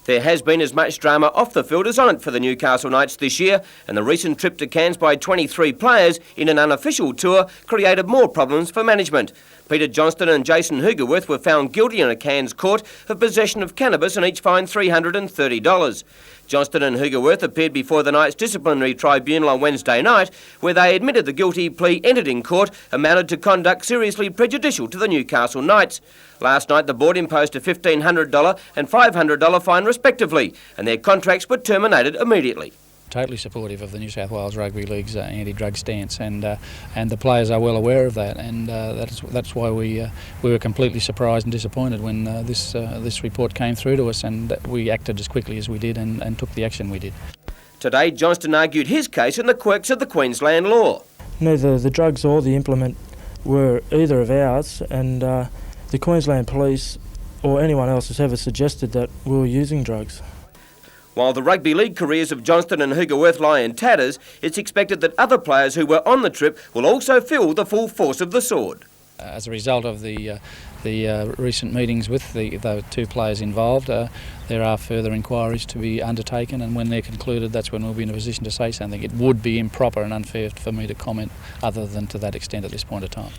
There has been as much drama off the field as on it for the Newcastle Knights this year, and the recent trip to Cairns by 23 players in an unofficial tour created more problems for management. Peter Johnston and Jason Hugerworth were found guilty in a Cairns court of possession of cannabis and each fined $330. Johnston and Hugerworth appeared before the Knights Disciplinary Tribunal on Wednesday night, where they admitted the guilty plea entered in court amounted to conduct seriously prejudicial to the Newcastle Knights. Last night the board imposed a $1,500 and $500 fine respectively, and their contracts were terminated immediately. Totally supportive of the New South Wales Rugby League's anti-drug stance, and the players are well aware of that, and that's why we were completely surprised and disappointed when this report came through to us, and we acted as quickly as we did and took the action we did. Today, Johnston argued his case in the quirks of the Queensland law. Neither the drugs or the implement were either of ours, and the Queensland Police or anyone else has ever suggested that we were using drugs. While the rugby league careers of Johnston and Hugerworth lie in tatters, it's expected that other players who were on the trip will also feel the full force of the sword. As a result of the recent meetings with the two players involved, there are further inquiries to be undertaken, and when they're concluded, that's when we'll be in a position to say something. It would be improper and unfair for me to comment other than to that extent at this point of time.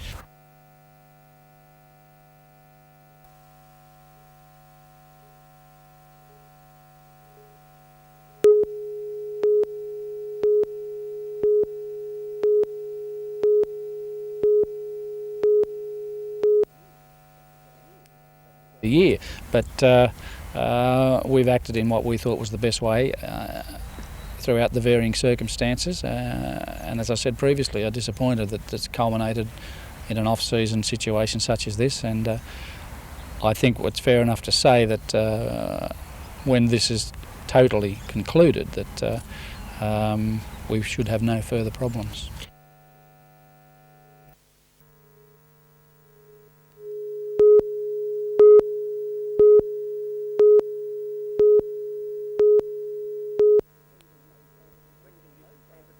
Year, but we've acted in what we thought was the best way throughout the varying circumstances, and as I said previously, I'm disappointed that it's culminated in an off-season situation such as this, and I think it's fair enough to say that when this is totally concluded that we should have no further problems.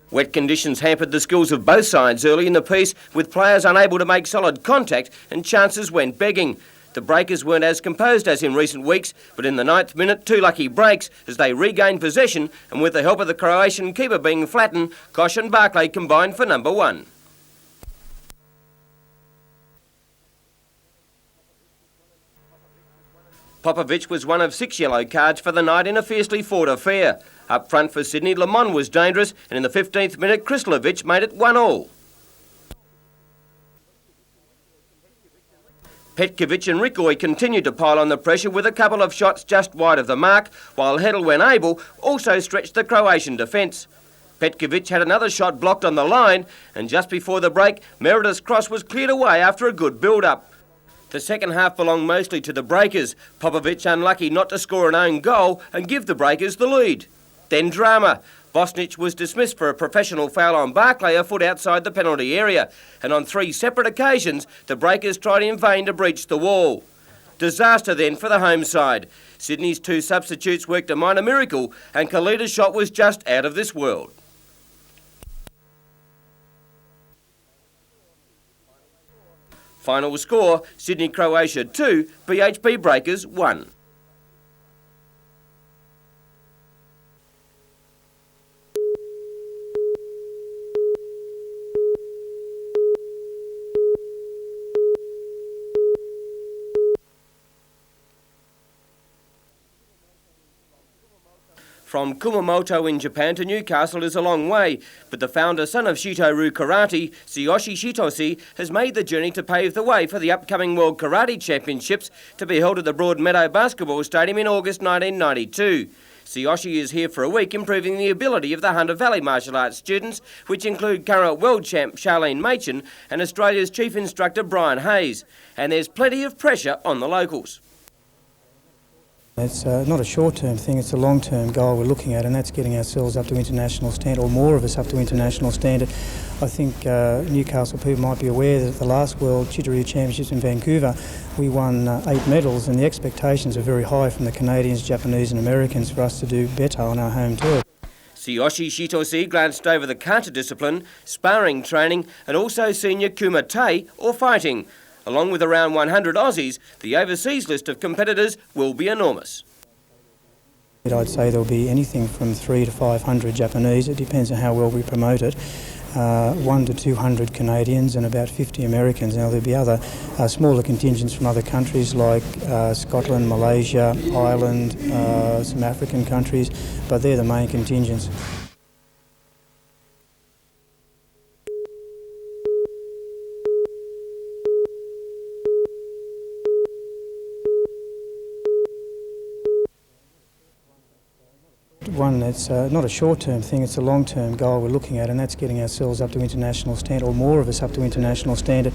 Wet conditions hampered the skills of both sides early in the piece, with players unable to make solid contact and chances went begging. The Breakers weren't as composed as in recent weeks, but in the 9th minute, 2 lucky breaks as they regained possession, and with the help of the Croatian keeper being flattened, Kosh and Barclay combined for number 1. Popovic was one of 6 yellow cards for the night in a fiercely fought affair. Up front for Sydney, Lamont was dangerous, and in the 15th minute, Krislovic made it 1-1. Petkovic and Rikoy continued to pile on the pressure with a couple of shots just wide of the mark, while Hedl, when able, also stretched the Croatian defence. Petkovic had another shot blocked on the line, and just before the break, Meredith's cross was cleared away after a good build-up. The second half belonged mostly to the Breakers, Popovic unlucky not to score an own goal and give the Breakers the lead. Then drama. Bosnich was dismissed for a professional foul on Barclay a foot outside the penalty area, and on 3 separate occasions the Breakers tried in vain to breach the wall. Disaster then for the home side. Sydney's 2 substitutes worked a minor miracle, and Kalita's shot was just out of this world. Final score, Sydney Croatia 2, BHP Breakers 1. From Kumamoto in Japan to Newcastle is a long way, but the founder, son of Shitoru Karate, Tsuyoshi Shitoshi, has made the journey to pave the way for the upcoming World Karate Championships to be held at the Broadmeadow Basketball Stadium in August 1992. Tsuyoshi is here for a week improving the ability of the Hunter Valley martial arts students, which include current world champ Charlene Machin and Australia's chief instructor Brian Hayes. And there's plenty of pressure on the locals. It's not a short-term thing, it's a long-term goal we're looking at, and that's getting ourselves up to international standard, or more of us up to international standard. I think Newcastle people might be aware that at the last World Chitteroo Championships in Vancouver, we won 8 medals, and the expectations are very high from the Canadians, Japanese and Americans for us to do better on our home turf. Tsuyoshi Shitoshi glanced over the kata discipline, sparring training, and also senior kumite, or fighting. Along with around 100 Aussies, the overseas list of competitors will be enormous. I'd say there'll be anything from 300 to 500 Japanese, it depends on how well we promote it, 100 to 200 Canadians and about 50 Americans. Now there'll be other smaller contingents from other countries like Scotland, Malaysia, Ireland, some African countries, but they're the main contingents. One that's not a short-term thing, it's a long-term goal we're looking at, and that's getting ourselves up to international standard, or more of us up to international standard.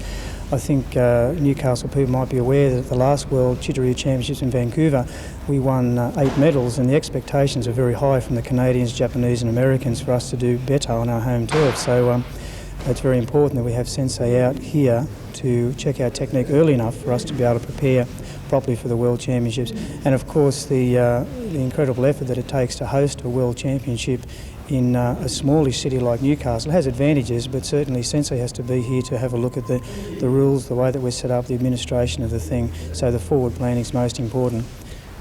I think Newcastle people might be aware that at the last World Chitteroo Championships in Vancouver, we won 8 medals, and the expectations are very high from the Canadians, Japanese and Americans for us to do better on our home turf. So it's very important that we have sensei out here to check our technique early enough for us to be able to prepare properly for the World Championships. And of course the incredible effort that it takes to host a World Championship in a smallish city like Newcastle has advantages, but certainly Sensei has to be here to have a look at the rules, the way that we're set up, the administration of the thing, so the forward planning is most important.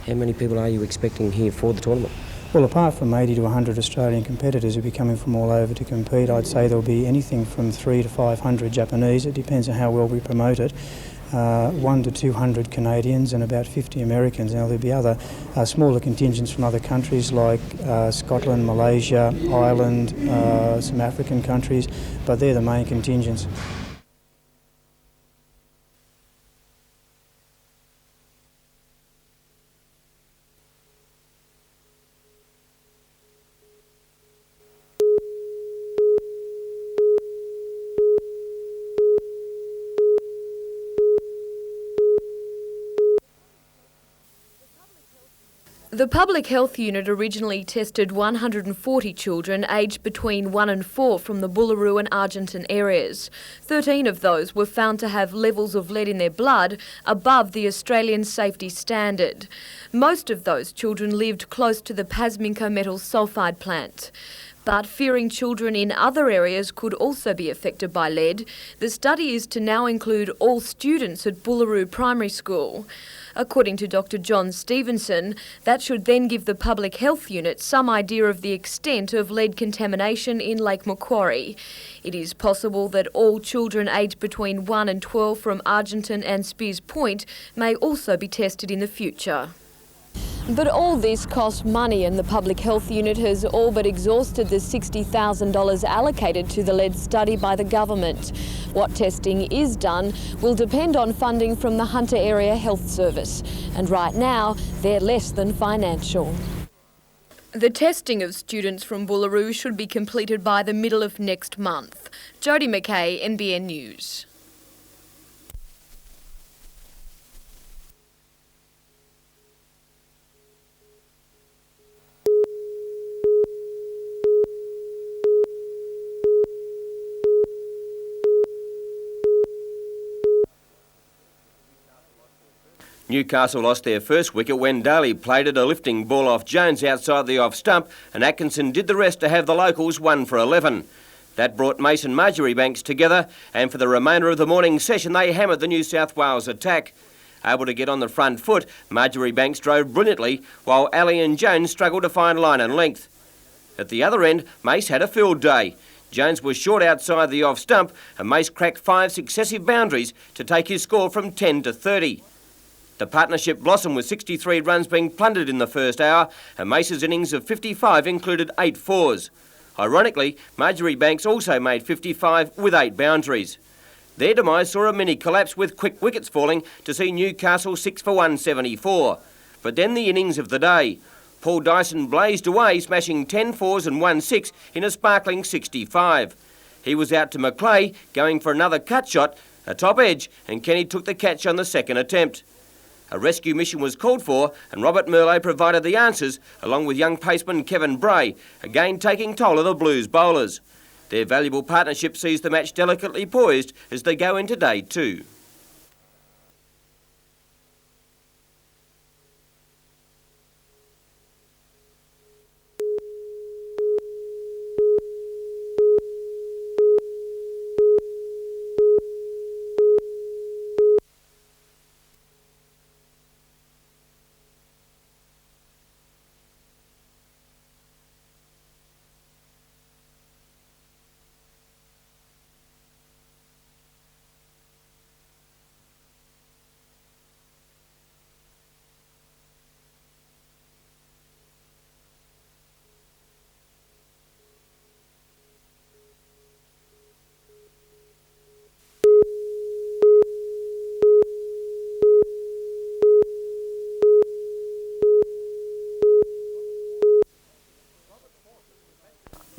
How many people are you expecting here for the tournament? Well, apart from 80 to 100 Australian competitors who'll be coming from all over to compete, I'd say there'll be anything from 300 to 500 Japanese, it depends on how well we promote it, 100 to 200 Canadians and about 50 Americans. Now there'll be other smaller contingents from other countries like Scotland, Malaysia, Ireland, some African countries, but they're the main contingents. The Public Health Unit originally tested 140 children aged between 1 and 4 from the Bullaroo and Argenton areas. 13 of those were found to have levels of lead in their blood above the Australian safety standard. Most of those children lived close to the Pasminco metal sulphide plant. But fearing children in other areas could also be affected by lead, the study is to now include all students at Bullaroo Primary School. According to Dr John Stevenson, that should then give the Public Health Unit some idea of the extent of lead contamination in Lake Macquarie. It is possible that all children aged between 1 and 12 from Argenton and Spears Point may also be tested in the future. But all this costs money, and the Public Health Unit has all but exhausted the $60,000 allocated to the lead study by the government. What testing is done will depend on funding from the Hunter Area Health Service, and right now they're less than financial. The testing of students from Bullaroo should be completed by the middle of next month. Jodie McKay, NBN News. Newcastle lost their first wicket when Daly plated a lifting ball off Jones outside the off stump, and Atkinson did the rest to have the locals 1 for 11. That brought Mason Marjoriebanks together, and for the remainder of the morning session they hammered the New South Wales attack. Able to get on the front foot, Marjoriebanks drove brilliantly, while Ali and Jones struggled to find line and length. At the other end, Mace had a field day. Jones was short outside the off stump, and Mace cracked 5 successive boundaries to take his score from 10 to 30. The partnership blossomed with 63 runs being plundered in the first hour, and Mace's innings of 55 included 8 fours. Ironically, Marjoriebanks also made 55 with 8 boundaries. Their demise saw a mini collapse with quick wickets falling to see Newcastle 6 for 174. But then the innings of the day. Paul Dyson blazed away, smashing 10 fours and 1 6 in a sparkling 65. He was out to Macleay, going for another cut shot, a top edge, and Kenny took the catch on the second attempt. A rescue mission was called for, and Robert Merlot provided the answers, along with young paceman Kevin Bray, again taking toll of the Blues bowlers. Their valuable partnership sees the match delicately poised as they go into day 2.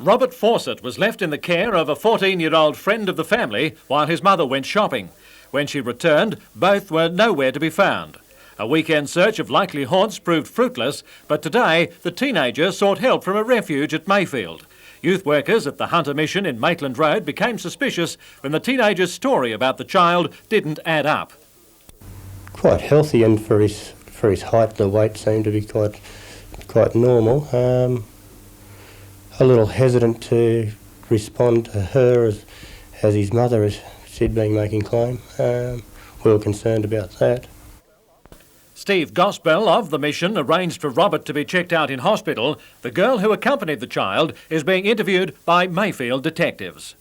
Robert Fawcett was left in the care of a 14-year-old friend of the family while his mother went shopping. When she returned, both were nowhere to be found. A weekend search of likely haunts proved fruitless, but today the teenager sought help from a refuge at Mayfield. Youth workers at the Hunter Mission in Maitland Road became suspicious when the teenager's story about the child didn't add up. Quite healthy, and for his height, the weight seemed to be quite normal. A little hesitant to respond to her as his mother, as she'd been making claim. We were concerned about that. Steve Gospel of the mission arranged for Robert to be checked out in hospital. The girl who accompanied the child is being interviewed by Mayfield detectives.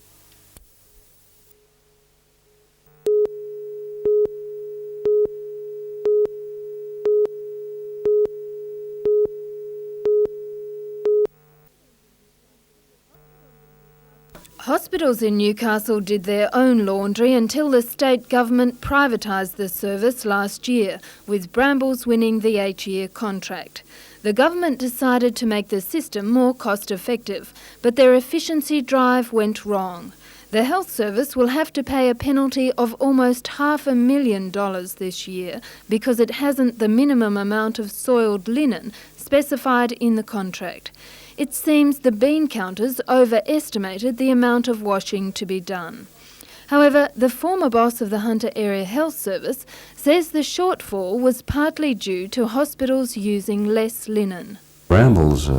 Hospitals in Newcastle did their own laundry until the state government privatised the service last year, with Brambles winning the 8-year contract. The government decided to make the system more cost-effective, but their efficiency drive went wrong. The health service will have to pay a penalty of almost $500,000 this year because it hasn't the minimum amount of soiled linen specified in the contract. It seems the bean counters overestimated the amount of washing to be done. However, the former boss of the Hunter Area Health Service says the shortfall was partly due to hospitals using less linen. Brambles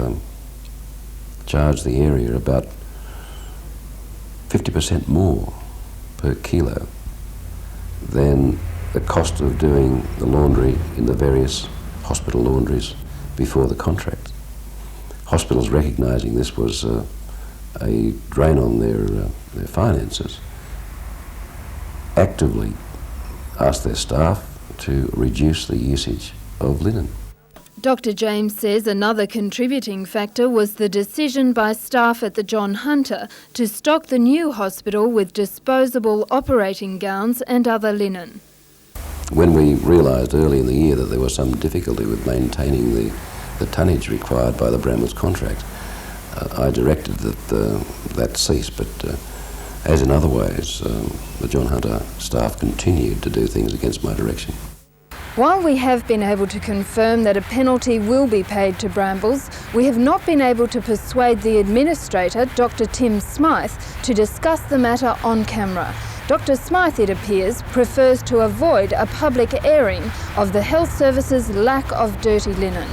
charged the area about 50% more per kilo than the cost of doing the laundry in the various hospital laundries before the contract. Hospitals recognising this was a drain on their finances, actively asked their staff to reduce the usage of linen. Dr. James says another contributing factor was the decision by staff at the John Hunter to stock the new hospital with disposable operating gowns and other linen. When we realised early in the year that there was some difficulty with maintaining the tonnage required by the Brambles contract, I directed that cease, but as in other ways, the John Hunter staff continued to do things against my direction. While we have been able to confirm that a penalty will be paid to Brambles, we have not been able to persuade the administrator, Dr. Tim Smythe, to discuss the matter on camera. Dr. Smythe, it appears, prefers to avoid a public airing of the health service's lack of dirty linen.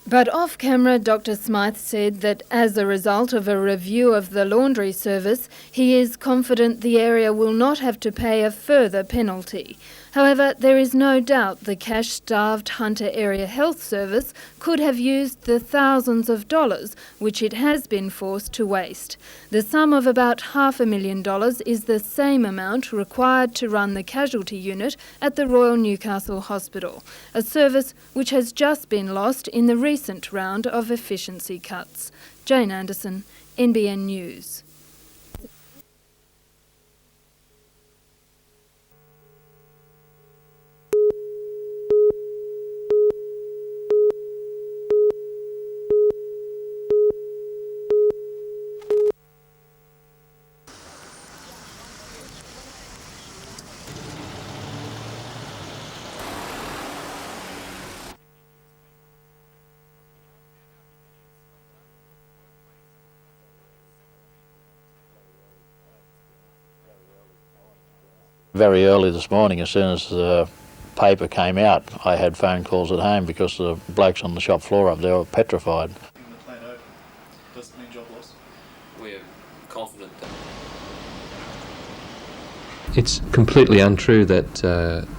But off-camera, Dr. Smythe said that as a result of a review of the laundry service, he is confident the area will not have to pay a further penalty. However, there is no doubt the cash-starved Hunter Area Health Service could have used the thousands of dollars which it has been forced to waste. The sum of about $500,000 is the same amount required to run the casualty unit at the Royal Newcastle Hospital, a service which has just been lost in the recent round of efficiency cuts. Jane Anderson, NBN News. Very early this morning, as soon as the paper came out, I had phone calls at home because the blokes on the shop floor up there were petrified. Does it mean job loss? We're confident that... It's completely untrue that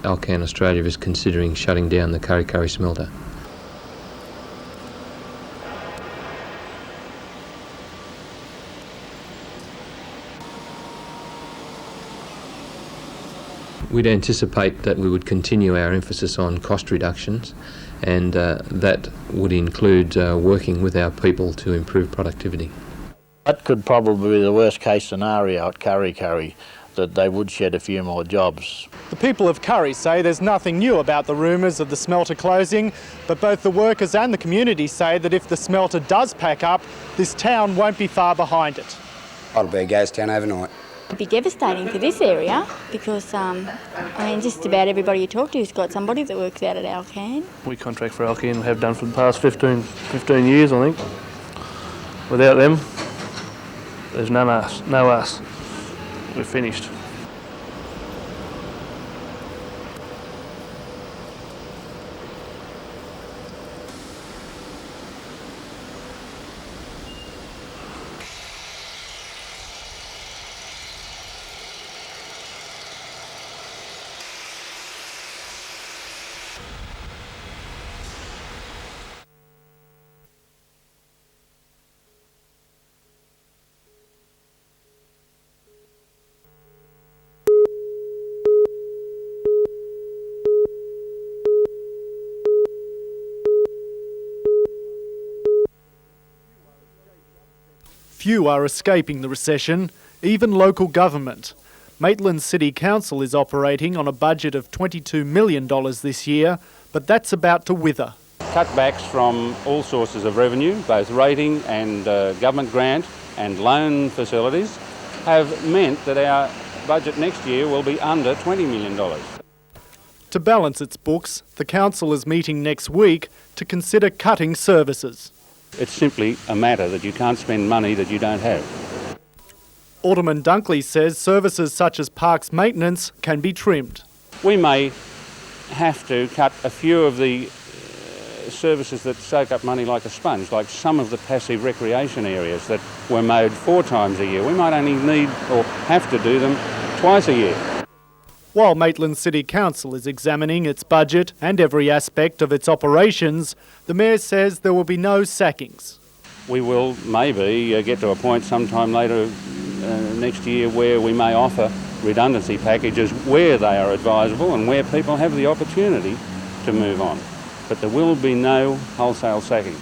Alcan Australia is considering shutting down the Kurri Kurri smelter. We'd anticipate that we would continue our emphasis on cost reductions, and that would include working with our people to improve productivity. That could probably be the worst case scenario at Kurri Kurri. that they would shed a few more jobs. The people of Curry say there's nothing new about the rumours of the smelter closing, but both the workers and the community say that if the smelter does pack up, this town won't be far behind it. It'll be a ghost town overnight. It'd be devastating for this area because, just about everybody you talk to has got somebody that works out at Alcan. We contract for Alcan and have done for the past 15 years, I think. Without them, there's no us. We're finished. Few are escaping the recession, even local government. Maitland City Council is operating on a budget of $22 million this year, but that's about to wither. Cutbacks from all sources of revenue, both rating and government grant and loan facilities, have meant that our budget next year will be under $20 million. To balance its books, the council is meeting next week to consider cutting services. It's simply a matter that you can't spend money that you don't have. Alderman Dunkley says services such as parks maintenance can be trimmed. We may have to cut a few of the services that soak up money like a sponge, like some of the passive recreation areas that were mowed 4 times a year. We might only need or have to do them twice a year. While Maitland City Council is examining its budget and every aspect of its operations, the Mayor says there will be no sackings. We will maybe get to a point sometime later next year where we may offer redundancy packages where they are advisable and where people have the opportunity to move on. But there will be no wholesale sacking.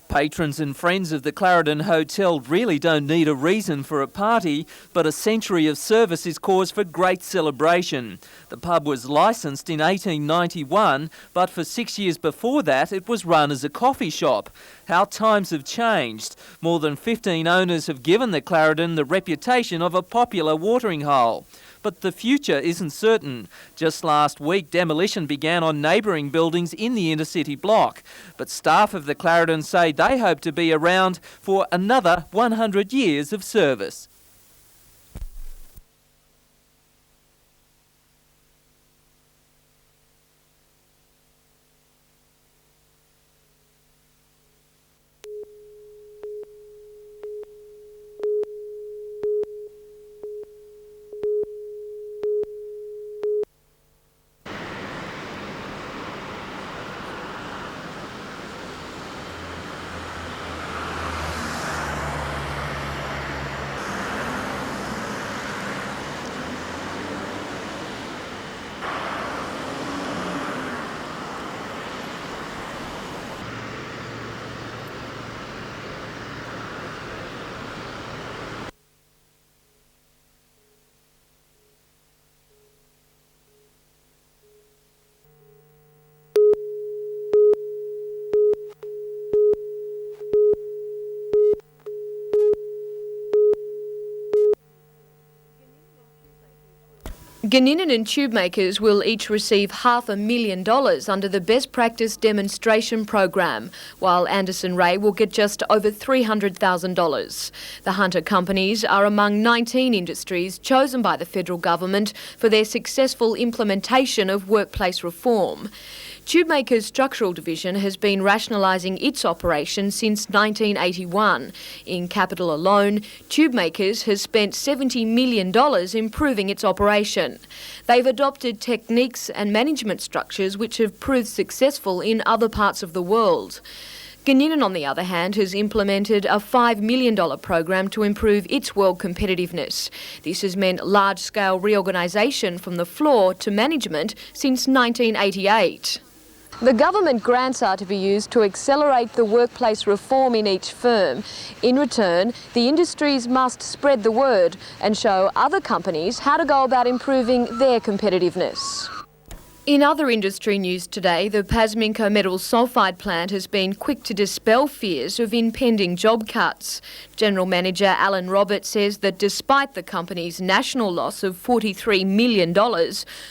Patrons and friends of the Clarendon Hotel really don't need a reason for a party, but a century of service is cause for great celebration. The pub was licensed in 1891, but for 6 years before that it was run as a coffee shop. How times have changed. More than 15 owners have given the Clarendon the reputation of a popular watering hole. But the future isn't certain. Just last week, demolition began on neighbouring buildings in the inner city block. But staff of the Clarendon say they hope to be around for another 100 years of service. Gunninan and tube makers will each receive $500,000 under the Best Practice Demonstration Program, while Anderson Ray will get just over $300,000. The Hunter companies are among 19 industries chosen by the federal government for their successful implementation of workplace reform. Tubemaker's structural division has been rationalising its operation since 1981. In capital alone, Tubemakers has spent $70 million improving its operation. They've adopted techniques and management structures which have proved successful in other parts of the world. Gunninan, on the other hand, has implemented a $5 million program to improve its world competitiveness. This has meant large-scale reorganisation from the floor to management since 1988. The government grants are to be used to accelerate the workplace reform in each firm. In return, the industries must spread the word and show other companies how to go about improving their competitiveness. In other industry news today, the Pasminco Metals sulphide plant has been quick to dispel fears of impending job cuts. General Manager Alan Roberts says that despite the company's national loss of $43 million,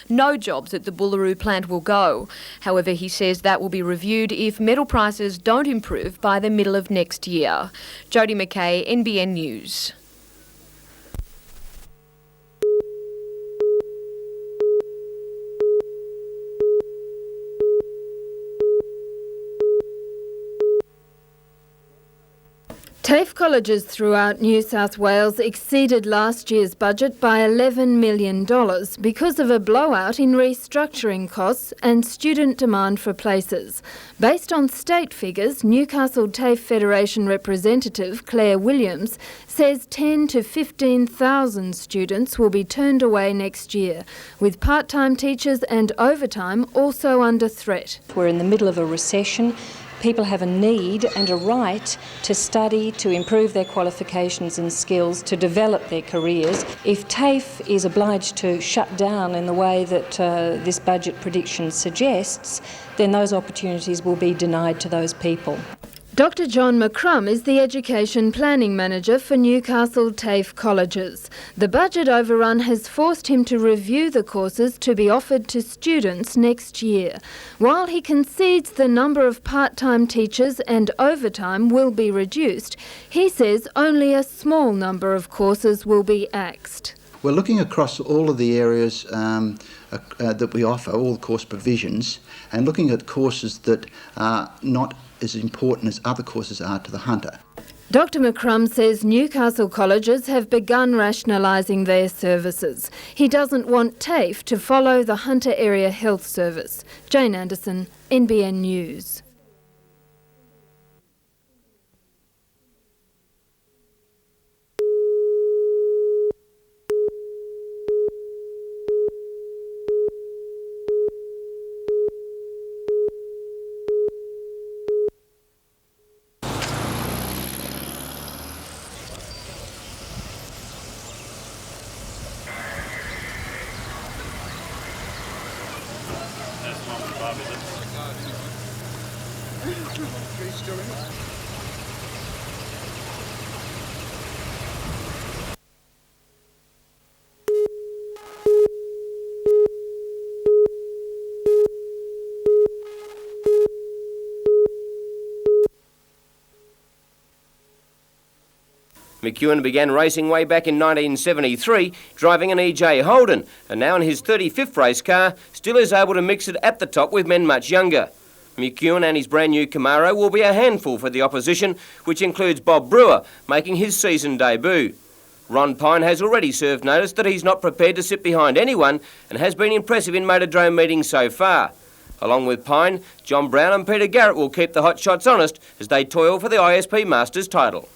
no jobs at the Bullaroo plant will go. However, he says that will be reviewed if metal prices don't improve by the middle of next year. Jodie McKay, NBN News. TAFE colleges throughout New South Wales exceeded last year's budget by $11 million because of a blowout in restructuring costs and student demand for places. Based on state figures, Newcastle TAFE Federation representative Claire Williams says 10 to 15,000 students will be turned away next year, with part-time teachers and overtime also under threat. We're in the middle of a recession. People have a need and a right to study, to improve their qualifications and skills, to develop their careers. If TAFE is obliged to shut down in the way that this budget prediction suggests, then those opportunities will be denied to those people. Dr John McCrum is the Education Planning Manager for Newcastle TAFE colleges. The budget overrun has forced him to review the courses to be offered to students next year. While he concedes the number of part-time teachers and overtime will be reduced, he says only a small number of courses will be axed. We're looking across all of the areas that we offer, all the course provisions, and looking at courses that are not as important as other courses are to the hunter. Dr McCrum says Newcastle colleges have begun rationalising their services. He doesn't want TAFE to follow the Hunter Area Health Service. Jane Anderson, NBN News. McEwen began racing way back in 1973, driving an EJ Holden, and now in his 35th race car, still is able to mix it at the top with men much younger. McEwen and his brand new Camaro will be a handful for the opposition, which includes Bob Brewer, making his season debut. Ron Pine has already served notice that he's not prepared to sit behind anyone and has been impressive in Motordrome meetings so far. Along with Pine, John Brown and Peter Garrett will keep the hot shots honest as they toil for the ISP Masters title.